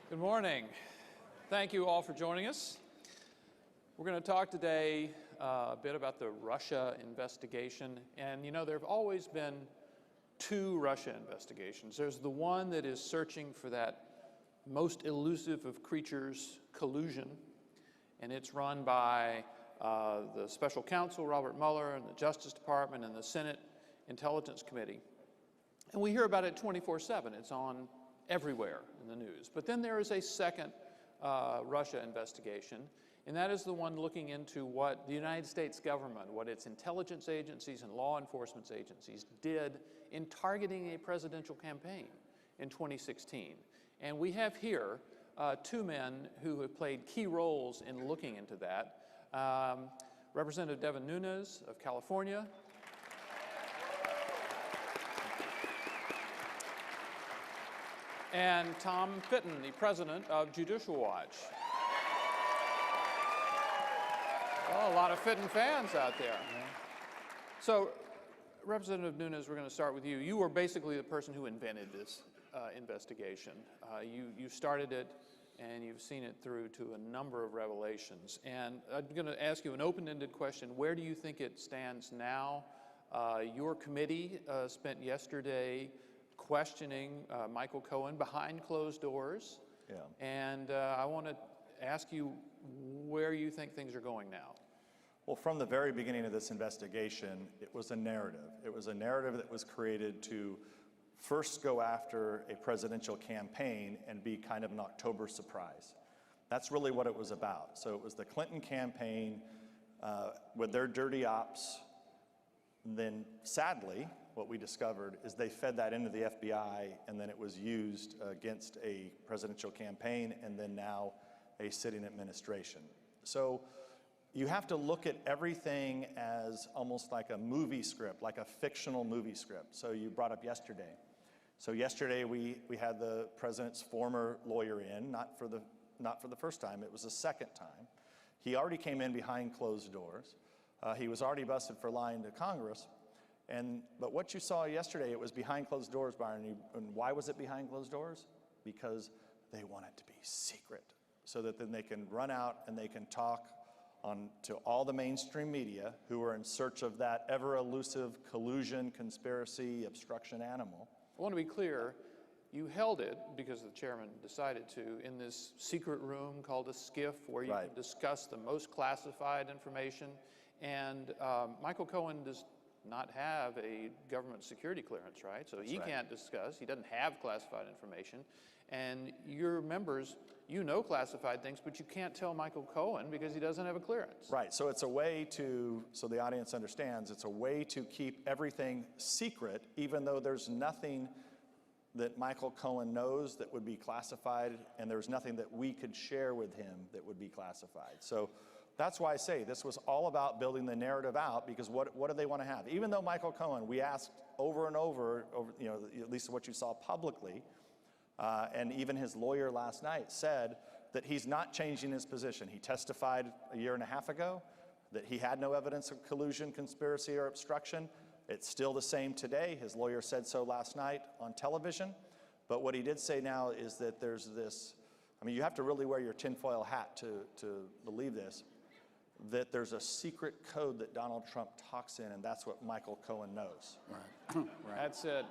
Good morning. Thank you all for joining us. We're going to talk today a bit about the Russia investigation. And you know, there have always been two Russia investigations. There's the one that is searching for that most elusive of creatures, collusion, and it's run by the special counsel, Robert Mueller, and the Justice Department and the Senate Intelligence Committee. And we hear about it 24/7. It's on everywhere in the news. But then there is a second Russia investigation, and that is the one looking into what the United States government, what its intelligence agencies and law enforcement agencies did in targeting a presidential campaign in 2016. And we have here two men who have played key roles in looking into that. Representative Devin Nunes of California, and Tom Fitton, the president of Judicial Watch. Oh, a lot of Fitton fans out there. So, Representative Nunes, we're going to start with you. You were basically the person who invented this investigation. You started it, and you've seen it through to a number of revelations. And I'm going to ask you an open-ended question. Where do you think it stands now? Your committee spent yesterday questioning Michael Cohen behind closed doors. Yeah. And I want to ask you where you think things are going now. Well, from the very beginning of this investigation, it was a narrative. It was a narrative that was created to first go after a presidential campaign and be kind of an October surprise. That's really what it was about. So it was the Clinton campaign with their dirty ops. And then, sadly, what we discovered is they fed that into the FBI, and then it was used against a presidential campaign and then now a sitting administration. So you have to look at everything as almost like a movie script, like a fictional movie script. So you brought up yesterday. So yesterday we had the president's former lawyer in, not for the first time, it was the second time. He already came in behind closed doors. He was already busted for lying to Congress. But what you saw yesterday, it was behind closed doors, Byron. And why was it behind closed doors? Because they want it to be secret, so that then they can run out and they can talk to all the mainstream media who are in search of that ever elusive collusion, conspiracy, obstruction animal. I want to be clear. You held it, because the chairman decided to, in this secret room called a SCIF, where you can discuss the most classified information. And Michael Cohen does not have a government security clearance, right? So he can't discuss. He doesn't have classified information. And your members, you know classified things, but you can't tell Michael Cohen because he doesn't have a clearance. Right. So it's a way to, so the audience understands, it's a way to keep everything secret, even though there's nothing that Michael Cohen knows that would be classified, and there's nothing that we could share with him that would be classified. So that's why I say this was all about building the narrative out, because what do they want to have? Even though Michael Cohen, we asked over and over, you know, at least what you saw publicly, and even his lawyer last night said that he's not changing his position. He testified a year and a half ago that he had no evidence of collusion, conspiracy, or obstruction. It's still the same today. His lawyer said so last night on television. But what he did say now is that there's this, I mean, you have to really wear your tinfoil hat to believe this, that there's a secret code that Donald Trump talks in, and that's what Michael Cohen knows. Right. That's it.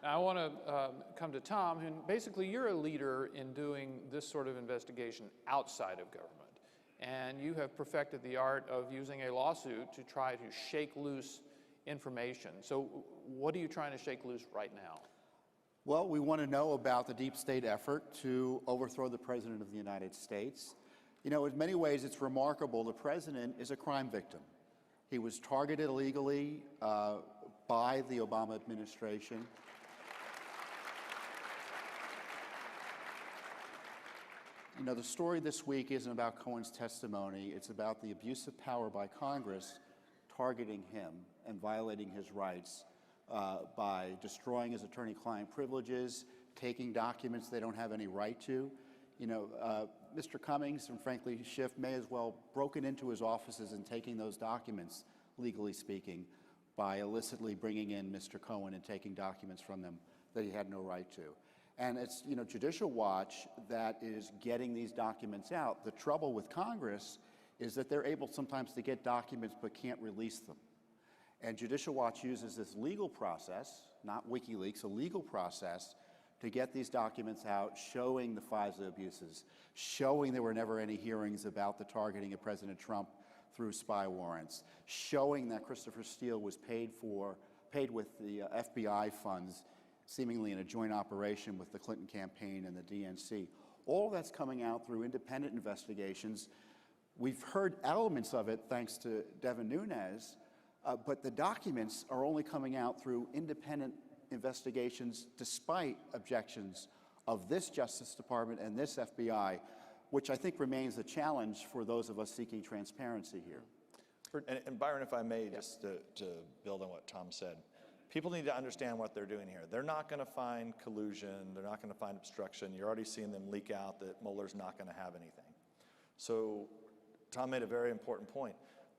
Now, I want to come to Tom, and basically you're a leader in doing this sort of investigation outside of government. And you have perfected the art of using a lawsuit to try to shake loose information. So what are you trying to shake loose right now? Well, we want to know about the deep state effort to overthrow the President of the United States. You know, in many ways, it's remarkable. The President is a crime victim. He was targeted illegally by the Obama administration. You know, the story this week isn't about Cohen's testimony. It's about the abuse of power by Congress targeting him and violating his rights by destroying his attorney-client privileges, taking documents they don't have any right to. You know, Mr. Cummings and frankly Schiff may as well broken into his offices and taking those documents, legally speaking, by illicitly bringing in Mr. Cohen and taking documents from them that he had no right to. And it's, Judicial Watch that is getting these documents out. The trouble with Congress is that they're able sometimes to get documents but can't release them. And Judicial Watch uses this legal process, not WikiLeaks, a legal process, to get these documents out showing the FISA abuses, showing there were never any hearings about the targeting of President Trump through spy warrants, showing that Christopher Steele was paid with the FBI funds, seemingly in a joint operation with the Clinton campaign and the DNC. All of that's coming out through independent investigations. We've heard elements of it thanks to Devin Nunes, but the documents are only coming out through independent investigations despite objections of this Justice Department and this FBI, which I think remains a challenge for those of us seeking transparency here. And Byron, if I may, just to build on what Tom said, people need to understand what they're doing here. They're not going to find collusion. They're not going to find obstruction. You're already seeing them leak out that Mueller's not going to have anything. So Tom made a very important point.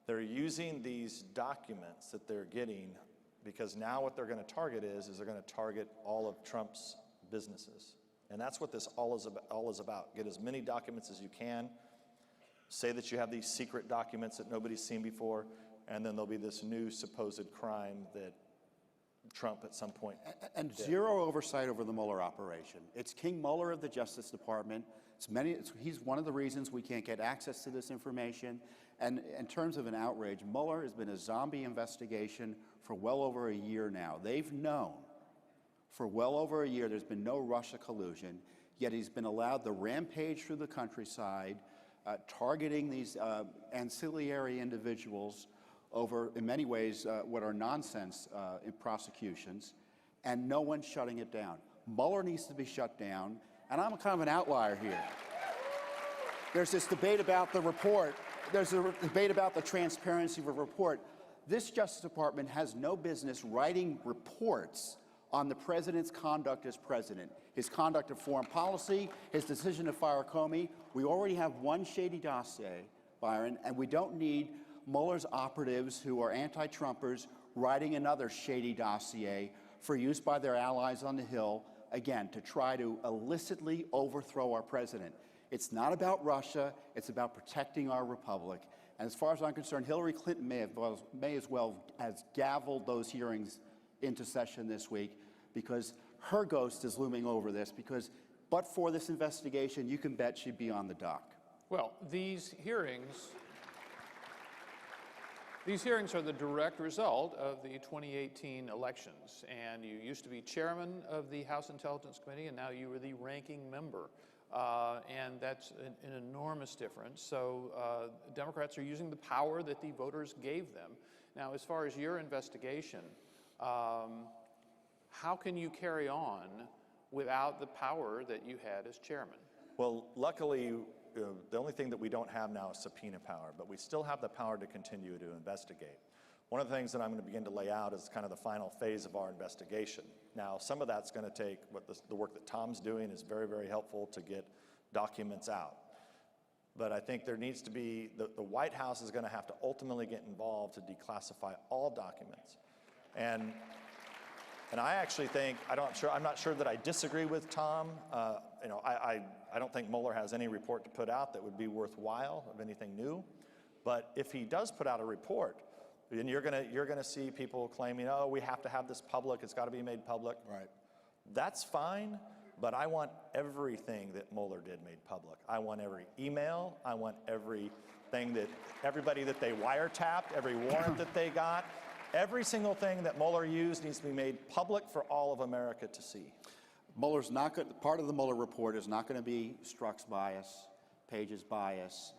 They're using these documents that they're getting because now what they're going to target is they're going to target all of Trump's businesses. And that's what this all is about. Get as many documents as you can. Say that you have these secret documents that nobody's seen before, and then there'll be this new supposed crime that Trump at some point And did. zero oversight over the Mueller operation. It's King Mueller of the Justice Department. He's one of the reasons we can't get access to this information. And in terms of an outrage, Mueller has been a zombie investigation for well over a year now. They've known for well over a year there's been no Russia collusion, yet he's been allowed to rampage through the countryside, targeting these ancillary individuals over, in many ways, what are nonsense in prosecutions, and no one's shutting it down. Mueller needs to be shut down, and I'm kind of an outlier here. There's this debate about the report. There's a debate about the transparency of a report. This Justice Department has no business writing reports on the president's conduct as president, his conduct of foreign policy, his decision to fire Comey. We already have one shady dossier, Byron, and we don't need Mueller's operatives who are anti-Trumpers writing another shady dossier for use by their allies on the Hill, again, to try to illicitly overthrow our president. It's not about Russia, it's about protecting our republic. And as far as I'm concerned, Hillary Clinton may as well has gavelled those hearings into session this week because her ghost is looming over this, because but for this investigation, you can bet she'd be on the dock. Well, these hearings are the direct result of the 2018 elections, and you used to be chairman of the House Intelligence Committee, and now you are the ranking member, and that's an enormous difference. So Democrats are using the power that the voters gave them. Now, as far as your investigation, how can you carry on without the power that you had as chairman? Well, luckily, the only thing that we don't have now is subpoena power, but we still have the power to continue to investigate. One of the things that I'm going to begin to lay out is kind of the final phase of our investigation. Now, some of that's going to take, the work that Tom's doing is very, very helpful to get documents out. But I think there needs to be, the White House is going to have to ultimately get involved to declassify all documents. And I actually think, I'm not sure that I disagree with Tom. I don't think Mueller has any report to put out that would be worthwhile of anything new. But if he does put out a report, then you're gonna see people claiming, oh, we have to have this public, it's got to be made public. Right. That's fine, but I want everything that Mueller did made public. I want every email, I want everybody that they wiretapped, every warrant that they got. Every single thing that Mueller used needs to be made public for all of America to see. Mueller's not good. Part of the Mueller report is not going to be Strzok's bias, Page's bias,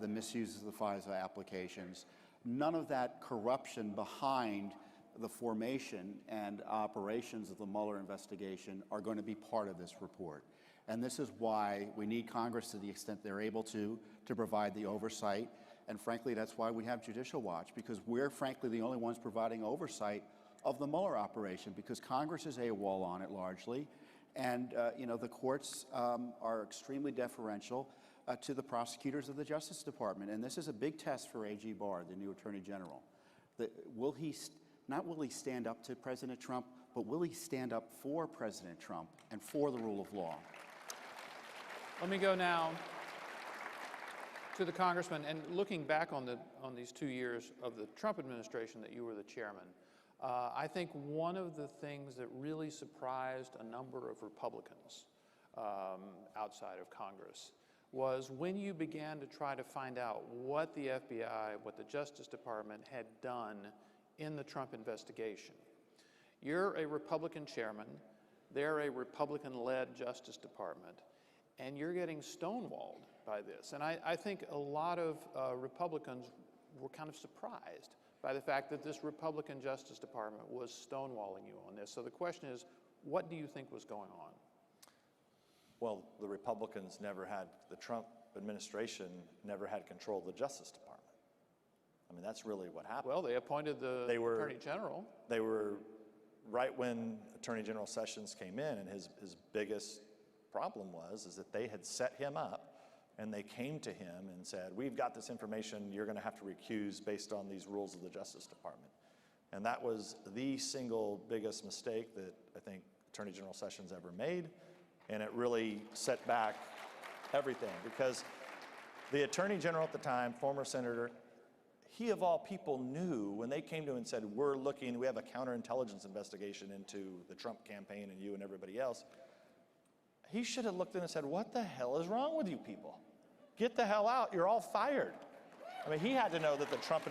the misuse of the FISA applications. None of that corruption behind the formation and operations of the Mueller investigation are going to be part of this report. And this is why we need Congress, to the extent they're able to provide the oversight. And frankly, that's why we have Judicial Watch, because we're frankly the only ones providing oversight of the Mueller operation, because Congress is AWOL on it largely. And the courts are extremely deferential to the prosecutors of the Justice Department. And this is a big test for A.G. Barr, the new Attorney General. Will he stand up to President Trump, but will he stand up for President Trump and for the rule of law? Let me go now to the Congressman, and looking back on these 2 years of the Trump administration that you were the chairman, I think one of the things that really surprised a number of Republicans outside of Congress was when you began to try to find out what the FBI, what the Justice Department had done in the Trump investigation. You're a Republican chairman, they're a Republican-led Justice Department, and you're getting stonewalled by this. And I think a lot of Republicans were kind of surprised by the fact that this Republican Justice Department was stonewalling you on this. So the question is, what do you think was going on? Well, the Republicans never had, the Trump administration never had control of the Justice Department. I mean, that's really what happened. Well, they appointed the Attorney General. They were, right when Attorney General Sessions came in, and his biggest problem is that they had set him up, and they came to him and said, we've got this information, you're going to have to recuse based on these rules of the Justice Department. And that was the single biggest mistake that I think Attorney General Sessions ever made, and it really set back everything, because the Attorney General at the time, former Senator, he of all people knew when they came to him and said, we're looking, we have a counterintelligence investigation into the Trump campaign and you and everybody else. He should have looked in and said, what the hell is wrong with you people? Get the hell out, you're all fired. I mean, he had to know that the Trump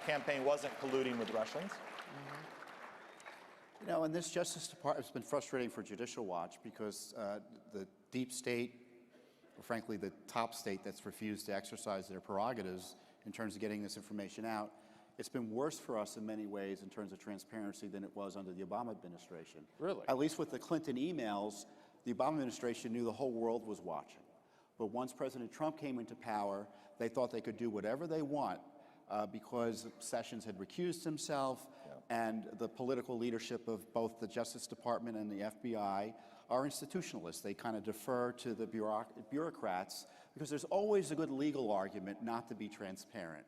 campaign wasn't colluding with Russians. You know, and this Justice Department has been frustrating for Judicial Watch because the deep state, or frankly the top state that's refused to exercise their prerogatives in terms of getting this information out, it's been worse for us in many ways in terms of transparency than it was under the Obama administration. Really? At least with the Clinton emails, the Obama administration knew the whole world was watching. But once President Trump came into power, they thought they could do whatever they want because Sessions had recused himself, and the political leadership of both the Justice Department and the FBI are institutionalists. They kind of defer to the bureaucrats because there's always a good legal argument not to be transparent.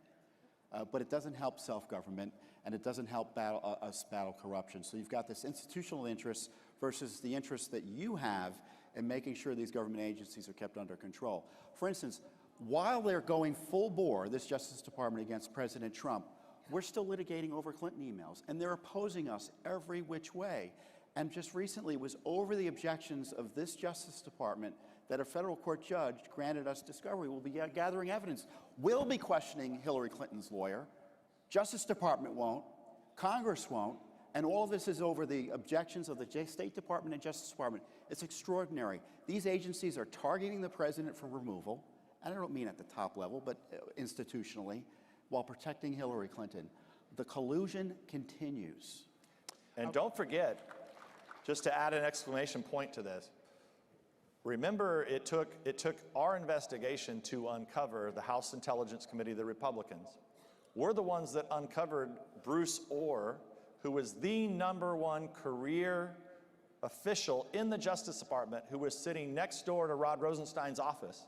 But it doesn't help self-government, and it doesn't help us battle corruption. So you've got this institutional interest versus the interest that you have in making sure these government agencies are kept under control. For instance, while they're going full bore, this Justice Department, against President Trump, we're still litigating over Clinton emails, and they're opposing us every which way. And just recently, it was over the objections of this Justice Department that a federal court judge granted us discovery. We'll be gathering evidence. We'll be questioning Hillary Clinton's lawyer. Justice Department won't. Congress won't. And all of this is over the objections of the State Department and Justice Department. It's extraordinary. These agencies are targeting the president for removal, and I don't mean at the top level, but institutionally, while protecting Hillary Clinton. The collusion continues. And don't forget, just to add an exclamation point to this, remember it took our investigation to uncover the House Intelligence Committee, the Republicans. We're the ones that uncovered Bruce Orr, who was the #1 career official in the Justice Department, who was sitting next door to Rod Rosenstein's office.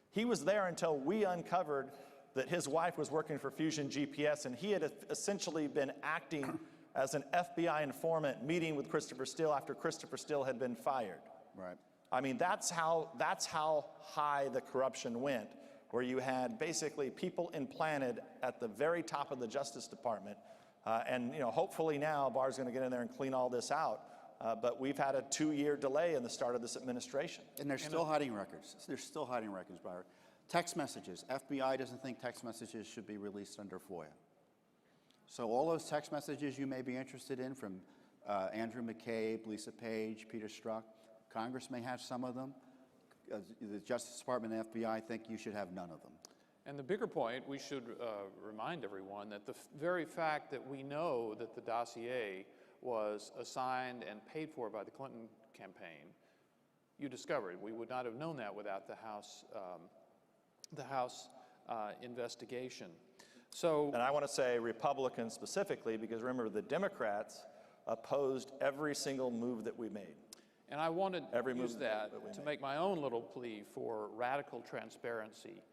He was there until we uncovered that his wife was working for Fusion GPS, and he had essentially been acting as an FBI informant, meeting with Christopher Steele after Christopher Steele had been fired. Right. I mean, that's how high the corruption went, where you had basically people implanted at the very top of the Justice Department. And you know, hopefully now Barr's going to get in there and clean all this out. But we've had a 2-year delay in the start of this administration. And they're still hiding records. They're still hiding records, Byron. Text messages. FBI doesn't think text messages should be released under FOIA. So all those text messages you may be interested in from Andrew McCabe, Lisa Page, Peter Strzok, Congress may have some of them. The Justice Department and FBI think you should have none of them. And the bigger point, we should remind everyone that the very fact that we know that the dossier was assigned and paid for by the Clinton campaign, you discovered. We would not have known that without the House investigation. So, and I want to say Republicans specifically, because remember, the Democrats opposed every single move that we made. And I wanted to use that we to made. make my own little plea for radical transparency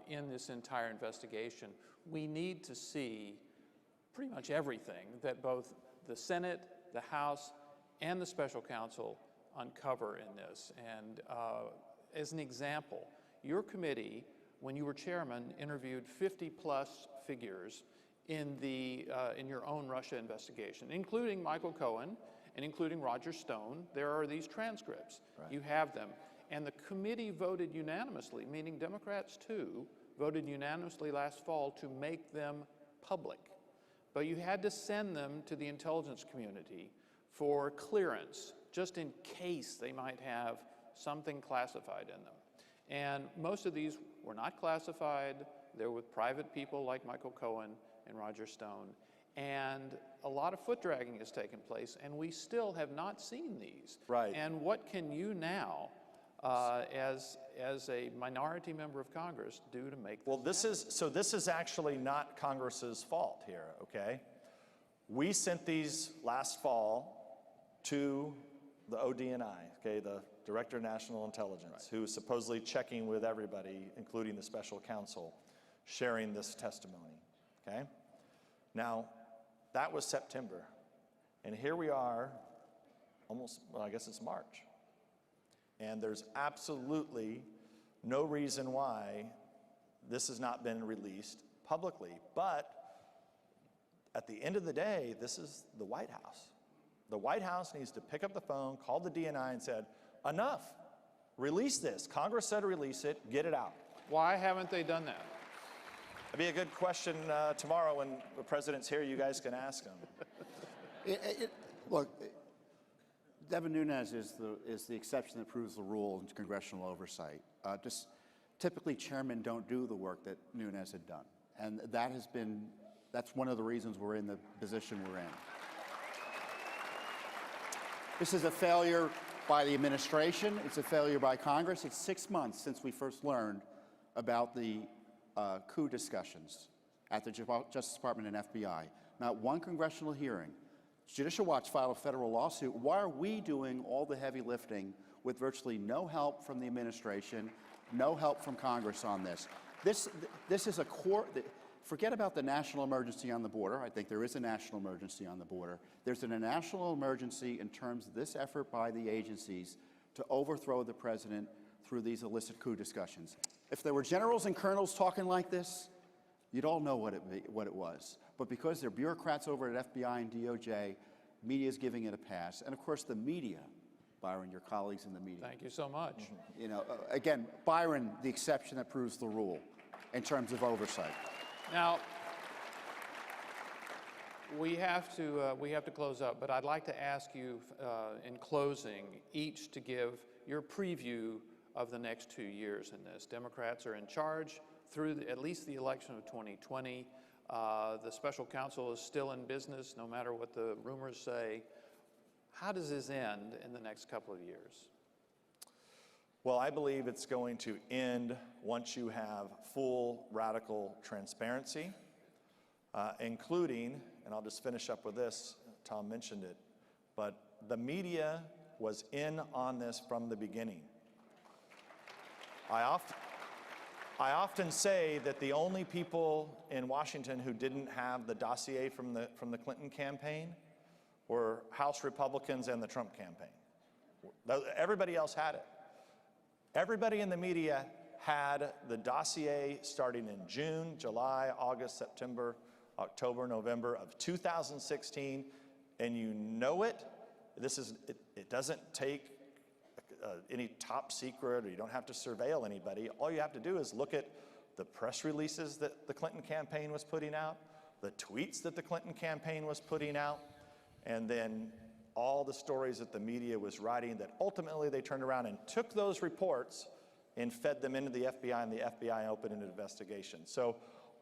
in this entire investigation. We need to see pretty much everything that both the Senate the House and the special counsel uncover in this. And as an example, your committee, when you were chairman, interviewed 50-plus figures in your own Russia investigation, including Michael Cohen and including Roger Stone. There are these transcripts. Right. You have them. And the committee voted unanimously, meaning Democrats too, voted unanimously last fall to make them public. But you had to send them to the intelligence community for clearance, just in case they might have something classified in them. And most of these were not classified. They're with private people like Michael Cohen and Roger Stone. And a lot of foot dragging has taken place, and we still have not seen these. Right. And what can you now, as a minority member of Congress, do to make this Well, this is actually not Congress's fault here, okay? We sent these last fall to the ODNI, okay, the Director of National Intelligence, right, who's supposedly checking with everybody, including the special counsel, sharing this testimony, okay? Now, that was September, and here we are, almost, well, I guess it's March, and there's absolutely no reason why this has not been released publicly. But at the end of the day, this is the White House. The White House needs to pick up the phone, call the DNI and said, enough, release this. Congress said release it, get it out. Why haven't they done that? That'd be a good question tomorrow when the president's here, you guys can ask him. Look, Devin Nunes is the exception that proves the rule in congressional oversight. Just typically, chairmen don't do the work that Nunes had done, and that's one of the reasons we're in the position we're in. This is a failure by the administration. It's a failure by Congress. It's 6 months since we first learned about the coup discussions at the Justice Department and FBI. Not one congressional hearing. Judicial Watch filed a federal lawsuit. Why are we doing all the heavy lifting with virtually no help from the administration, no help from Congress on this? This is a core. Forget about the national emergency on the border. I think there is a national emergency on the border. There's a national emergency in terms of this effort by the agencies to overthrow the president through these illicit coup discussions. If there were generals and colonels talking like this, you'd all know what it was. But because they're bureaucrats over at FBI and DOJ, media is giving it a pass. And of course, the media, Byron, your colleagues in the media. Thank you so much. You know, again, Byron, the exception that proves the rule in terms of oversight. Now, we have to close up, but I'd like to ask you in closing each to give your preview of the next 2 years in this. Democrats are in charge through at least the election of 2020. The special counsel is still in business, no matter what the rumors say. How does this end in the next couple of years? Well, I believe it's going to end once you have full radical transparency, including, and I'll just finish up with this, Tom mentioned it, but the media was in on this from the beginning. I often say that the only people in Washington who didn't have the dossier from the Clinton campaign were House Republicans and the Trump campaign. Everybody else had it. Everybody in the media had the dossier starting in June, July, August, September, October, November of 2016, and you know it. It doesn't take any top secret, or you don't have to surveil anybody. All you have to do is look at the press releases that the Clinton campaign was putting out, the tweets that the Clinton campaign was putting out, and then all the stories that the media was writing that ultimately they turned around and took those reports and fed them into the FBI, and the FBI opened an investigation. So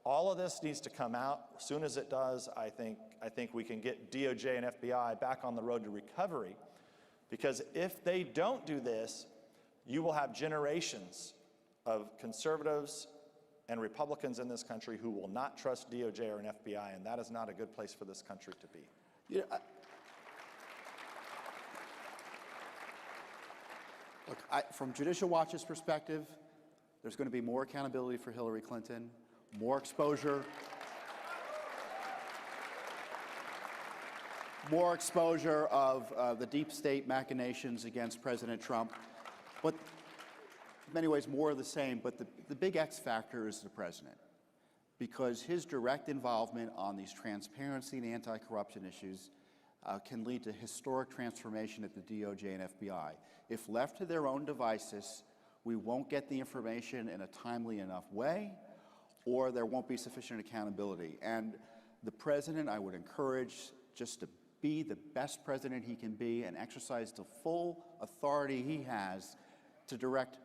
all of this needs to come out. As soon as it does, I think we can get DOJ and FBI back on the road to recovery. Because if they don't do this, you will have generations of conservatives and Republicans in this country who will not trust DOJ or an FBI, and that is not a good place for this country to be. You know, look, from Judicial Watch's perspective, there's going to be more accountability for Hillary Clinton, more exposure. more exposure of the deep state machinations against President Trump. But in many ways, more of the same. But the big X factor is the president, because his direct involvement on these transparency and anti-corruption issues can lead to historic transformation at the DOJ and FBI. If left to their own devices, we won't get the information in a timely enough way, or there won't be sufficient accountability. And the president, I would encourage just to be the best president he can be and exercise the full authority he has to direct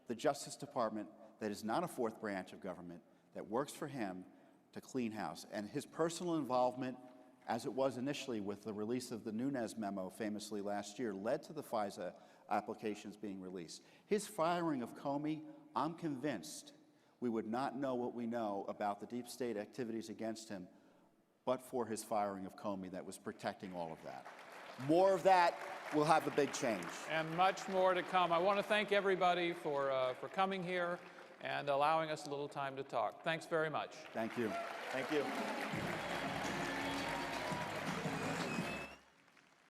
the Justice Department, that is not a fourth branch of government, that works for him, to clean house. And his personal involvement, as it was initially with the release of the Nunes memo famously last year, led to the FISA applications being released. His firing of Comey, I'm convinced we would not know what we know about the deep state activities against him but for his firing of Comey that was protecting all of that. More of that will have a big change. And much more to come. I want to thank everybody for coming here and allowing us a little time to talk. Thanks very much. Thank you. Thank you.